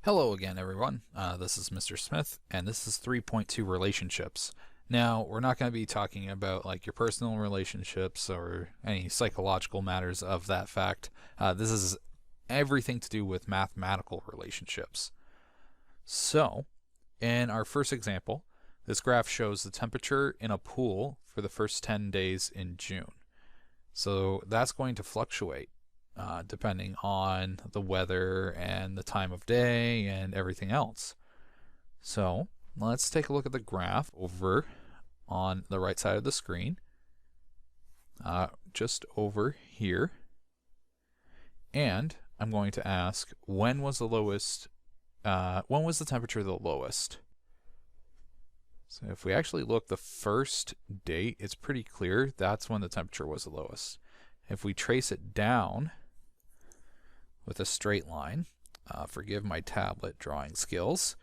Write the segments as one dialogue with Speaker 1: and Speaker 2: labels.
Speaker 1: Hello again, everyone. This is Mr. Smith, and this is 3.2 relationships. Now, we're not going to be talking about like your personal relationships or any psychological matters of that fact. This is everything to do with mathematical relationships. So, in our first example, this graph shows the temperature in a pool for the first 10 days in June. So that's going to fluctuate depending on the weather and the time of day and everything else. So let's take a look at the graph over on the right side of the screen, just over here. And I'm going to ask, when was the temperature the lowest? So if we actually look the first date, it's pretty clear that's when the temperature was the lowest. If we trace it down with a straight line, forgive my tablet drawing skills,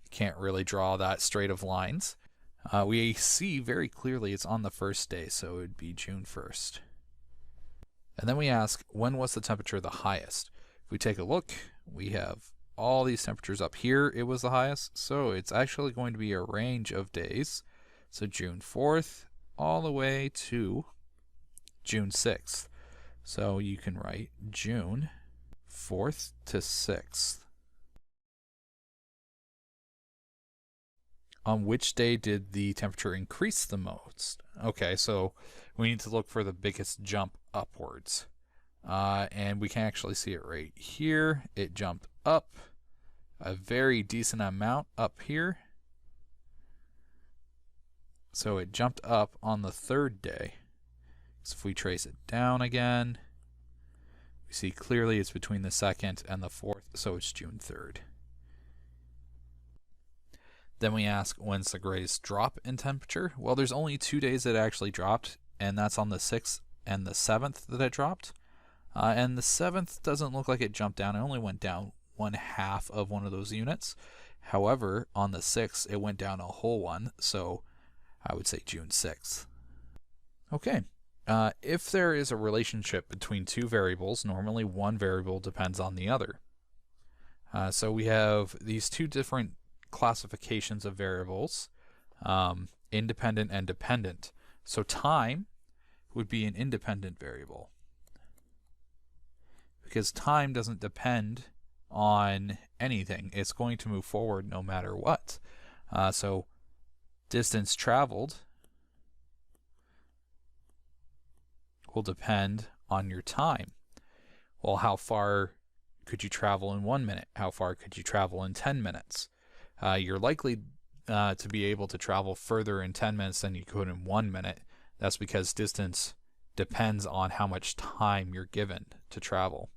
Speaker 1: can't really draw that straight of lines. We see very clearly it's on the first day, so it would be June 1st. And then we ask, when was the temperature the highest? If we take a look, we have all these temperatures up here, it was the highest, so it's actually going to be a range of days. So June 4th all the way to June 6th. So you can write June 4th to 6th. On which day did the temperature increase the most? Okay, so we need to look for the biggest jump upwards. And we can actually see it right here. It jumped up a very decent amount up here. So it jumped up on the third day. So if we trace it down again, we see clearly it's between the 2nd and the 4th, so it's June 3rd. Then we ask, when's the greatest drop in temperature? Well, there's only 2 days that it actually dropped, and that's on the 6th and the 7th that it dropped. And the 7th doesn't look like it jumped down. It only went down 1/2 of one of those units. However, on the 6th, it went down a whole one, so I would say June 6th. Okay. If there is a relationship between two variables, normally one variable depends on the other. So we have these two different classifications of variables, independent and dependent. So time would be an independent variable because time doesn't depend on anything. It's going to move forward no matter what. So distance traveled will depend on your time. Well, how far could you travel in 1 minute? How far could you travel in 10 minutes? You're likely to be able to travel further in 10 minutes than you could in 1 minute. That's because distance depends on how much time you're given to travel.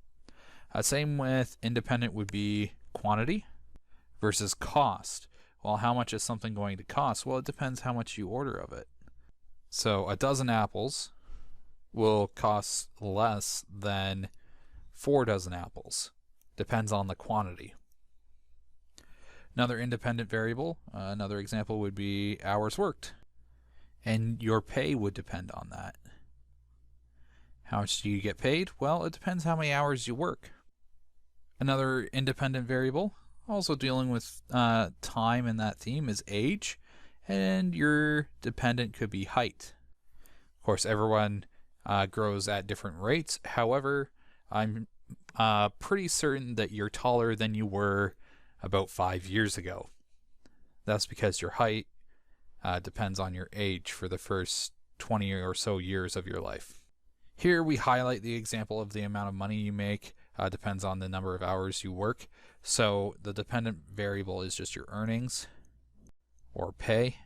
Speaker 1: Same with independent would be quantity versus cost. Well, how much is something going to cost? Well, it depends how much you order of it. So a dozen apples will cost less than 4 dozen apples. Depends on the quantity. Another independent variable, another example would be hours worked. And your pay would depend on that. How much do you get paid? Well, it depends how many hours you work. Another independent variable, also dealing with time in that theme, is age. And your dependent could be height. Of course, everyone grows at different rates. However, I'm pretty certain that you're taller than you were about 5 years ago. That's because your height depends on your age for the first 20 or so years of your life. Here we highlight the example of the amount of money you make. Depends on the number of hours you work. So the dependent variable is just your earnings or pay.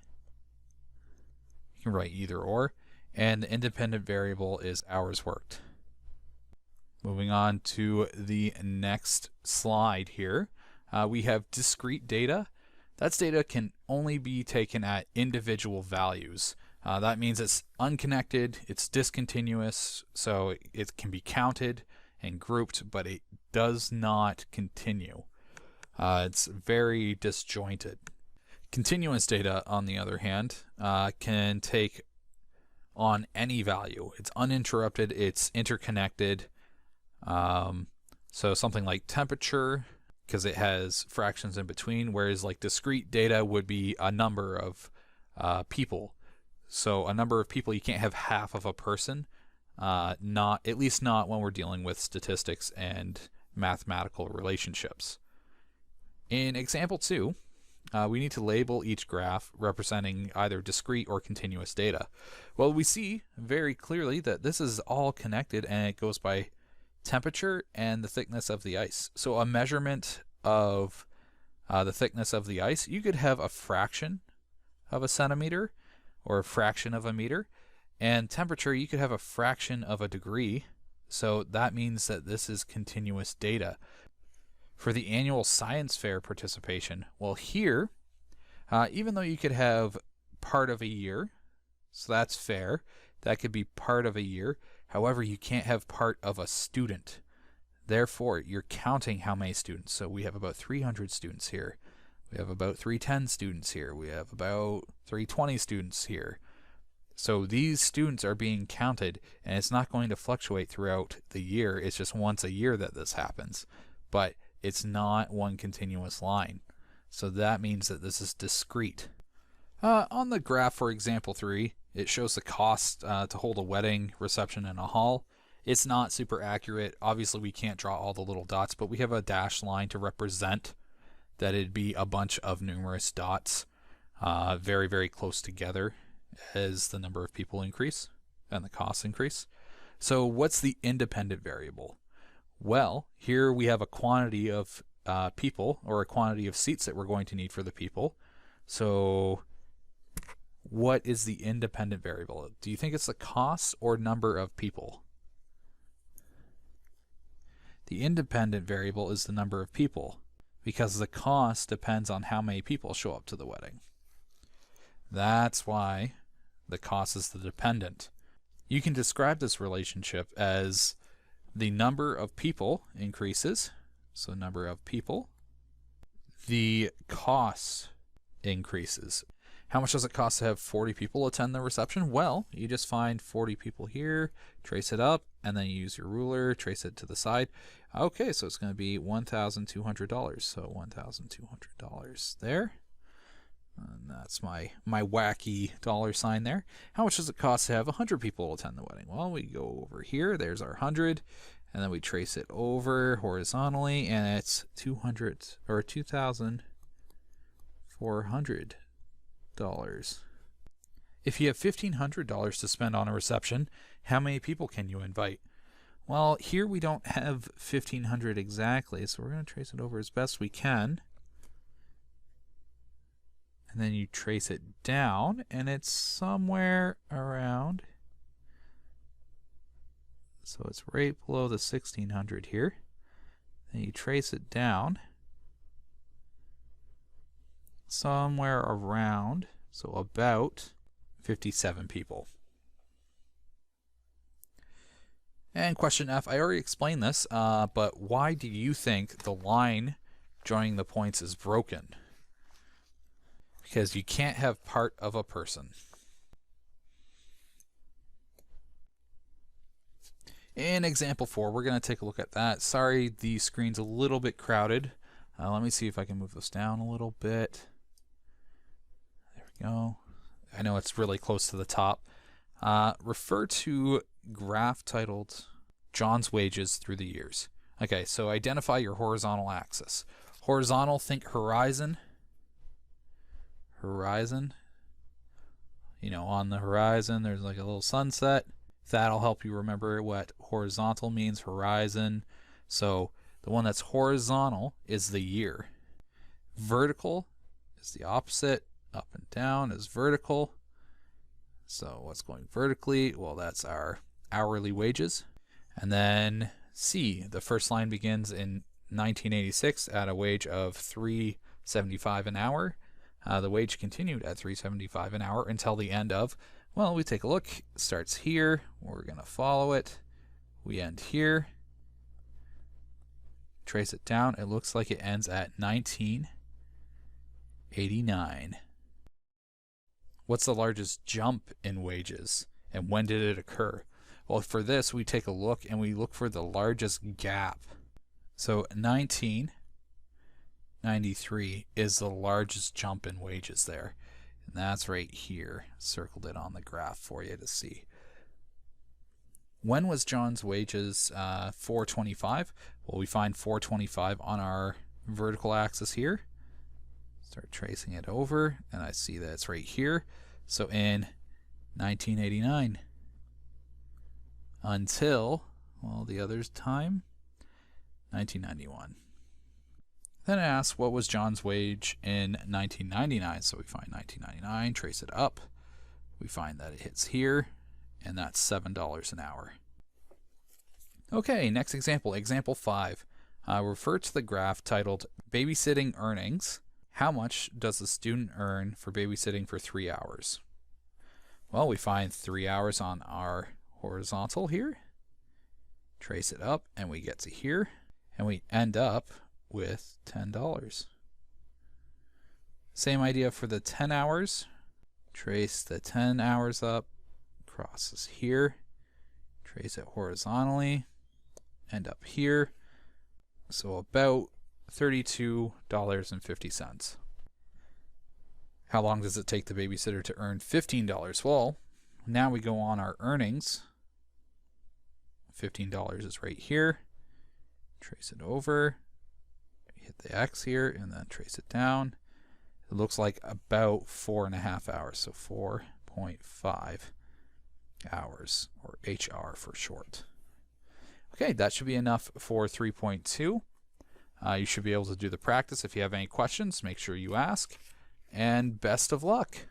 Speaker 1: You can write either or. And the independent variable is hours worked. Moving on to the next slide here, we have discrete data. That data can only be taken at individual values. That means it's unconnected, it's discontinuous, so it can be counted and grouped, but it does not continue. It's very disjointed. Continuous data, on the other hand, can take on any value. It's uninterrupted, it's interconnected. So something like temperature because it has fractions in between, whereas like discrete data would be a number of people. So a number of people, you can't have half of a person, not at least not when we're dealing with statistics and mathematical relationships. In example 2, we need to label each graph representing either discrete or continuous data. Well, we see very clearly that this is all connected, and it goes by temperature and the thickness of the ice. So a measurement of the thickness of the ice, you could have a fraction of a centimeter or a fraction of a meter, and temperature, you could have a fraction of a degree. So that means that this is continuous data. For the annual science fair participation, well, here, even though you could have part of a year, so that's fair, that could be part of a year. However, you can't have part of a student. Therefore, you're counting how many students. So we have about 300 students here. We have about 310 students here. We have about 320 students here. So these students are being counted, and it's not going to fluctuate throughout the year. It's just once a year that this happens. But it's not one continuous line. So that means that this is discrete. On the graph for example 3, it shows the cost to hold a wedding reception in a hall. It's not super accurate. Obviously, we can't draw all the little dots, but we have a dashed line to represent that it'd be a bunch of numerous dots very, very close together as the number of people increase and the costs increase. So what's the independent variable? Well, here we have a quantity of people, or a quantity of seats that we're going to need for the people. So what is the independent variable? Do you think it's the cost or number of people? The independent variable is the number of people, because the cost depends on how many people show up to the wedding. That's why the cost is the dependent. You can describe this relationship as the number of people increases, so number of people, the cost increases. How much does it cost to have 40 people attend the reception? Well, you just find 40 people here, trace it up, and then you use your ruler, trace it to the side. Okay, so it's going to be $1,200. So $1,200 there. And that's my wacky dollar sign there. How much does it cost to have 100 people attend the wedding? Well, we go over here. There's our 100. And then we trace it over horizontally, and it's $2,400. If you have $1,500 to spend on a reception, how many people can you invite? Well, here we don't have 1,500 exactly, so we're going to trace it over as best we can. And then you trace it down, and it's somewhere around. So it's right below the 1,600 here. Then you trace it down. Somewhere around, so about 57 people. And question F, I already explained this, but why do you think the line joining the points is broken? Because you can't have part of a person. In example 4, we're going to take a look at that. Sorry, the screen's a little bit crowded. Let me see if I can move this down a little bit. There we go. I know it's really close to the top. Refer to graph titled John's Wages Through the Years. Okay, so identify your horizontal axis. Horizontal, think horizon. Horizon. You know, on the horizon, there's like a little sunset. That'll help you remember what horizontal means, horizon. So the one that's horizontal is the year. Vertical is the opposite. Up and down is vertical. So what's going vertically? Well, that's our hourly wages. And then C, the first line begins in 1986 at a wage of $3.75 an hour. The wage continued at $3.75 an hour until the end of, well, we take a look. It starts here. We're going to follow it. We end here. Trace it down. It looks like it ends at 1989. What's the largest jump in wages, and when did it occur? Well, for this, we take a look, and we look for the largest gap. So 19 $1,893 is the largest jump in wages there. And that's right here. Circled it on the graph for you to see. When was John's wages $425? Well, we find $425 on our vertical axis here. Start tracing it over, and I see that it's right here. So in 1989 until, well, the other's time, 1991. Then it asks what was John's wage in 1999. So we find 1999, trace it up. We find that it hits here, and that's $7 an hour. Okay, next example, example 5. Refer to the graph titled Babysitting Earnings. How much does the student earn for babysitting for 3 hours? Well, we find 3 hours on our horizontal here. Trace it up, and we get to here, and we end up with $10. Same idea for the 10 hours. Trace the 10 hours up, crosses here, trace it horizontally, end up here. So about $32.50. How long does it take the babysitter to earn $15? Well, now we go on our earnings. $15 is right here. Trace it over, hit the X here, and then trace it down. It looks like about 4.5 hours, so 4.5 hours, or HR for short. Okay, that should be enough for 3.2. You should be able to do the practice. If you have any questions, make sure you ask, and best of luck.